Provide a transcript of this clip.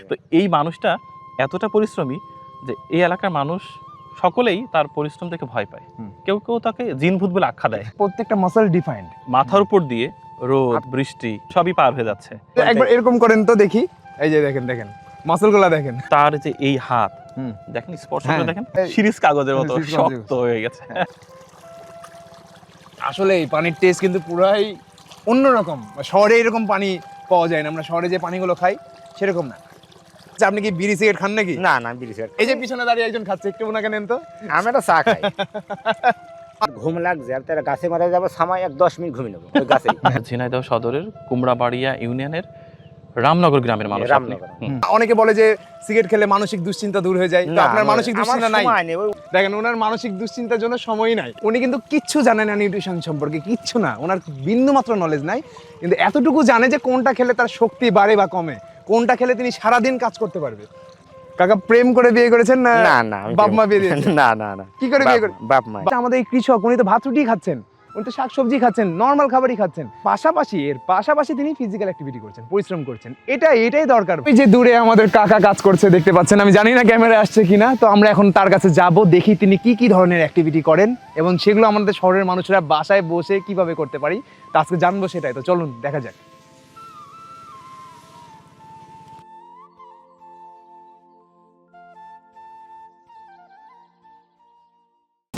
তো এই মানুষটা এতটা পরিশ্রমী যে এই এলাকার মানুষ সকলেই তার পরিশ্রম থেকে ভয় পায়। কেউ কেউ তাকে জিনভূত বলে আখ্যা দেয়। প্রত্যেকটা মাসল ডিফাইন্ড, মাথার উপর দিয়ে রোদ বৃষ্টি সবই পার হয়ে যাচ্ছে। একবার এরকম করেন তো দেখি, এই যে দেখেন দেখেন মাসলগুলো দেখেন, তার যে এই হাত দেখেন, স্পর্শ করে দেখেন, সিরিজ কাগজের মতো শক্ত হয়ে গেছে। আসলে এই পানির টেস্ট কিন্তু পুরাই অন্যরকম। শহরে এরকম পানি পাওয়া যায় না, আমরা শহরে যে পানিগুলো খাই সেরকম না। আচ্ছা, আপনি কি বিড়ি সিগারেট খান নাকি? না না, বিড়ি সিগারেট। এই যে পিছনে দাঁড়িয়ে একজন খাচ্ছে, একটু ওনাকে নেন তো। আমি একটা চা খাই। ঘুম লাগছে, আমি তাহলে গাছের মাথায় যাবো, সামাই 10 মিনিট ঘুমিয়ে নেবো ওই গাছে। ঝিনাইদহ সদরের কুমড়াবাড়িয়া ইউনিয়নের রামনগর গ্রামের মানুষ। রামনগর। অনেকে বলে যে সিগারেট খেলে মানসিক দুশ্চিন্তা দূর হয়ে যায়, তো আপনার মানসিক দুশ্চিন্তা নাই? দেখেন, ওনার মানসিক দুশ্চিন্তার জন্য সময়ই নাই। উনি কিন্তু কিচ্ছু জানে না নিউট্রিশন সম্পর্কে, কিচ্ছু না, ওনার বিন্দু মাত্র নলেজ নাই, কিন্তু এতটুকু জানে যে কোনটা খেলে তার শক্তি বাড়ে বা কমে, কোনটা খেলে তিনি সারাদিন কাজ করতে পারবে। কাকা প্রেম করে বিয়ে করেছেন না? না না, বাপ মা বিয়ে দিয়েছেন? না না না। কি করে বিয়ে করে? বাপ মা। আমাদের এই কৃষক, উনি তো ভাত রুটি খাচ্ছেন, উনি তো শাকসবজি খাচ্ছেন, নর্মাল খাবারই খাচ্ছেন, পাশাপাশি তিনি ফিজিক্যাল অ্যাক্টিভিটি করছেন, পরিশ্রম করছেন। এটাই দরকার। এই যে দূরে আমাদের কাকা কাজ করছে দেখতে পাচ্ছেন, আমি জানি না ক্যামেরা আসছে কিনা, তো আমরা এখন তার কাছে যাব, দেখি তিনি কি ধরনের অ্যাক্টিভিটি করেন এবং সেগুলো আমাদের শহরের মানুষরা বাসায় বসে কিভাবে করতে পারি, তা আজকে জানবো সেটাই। তো চলুন দেখা যাক।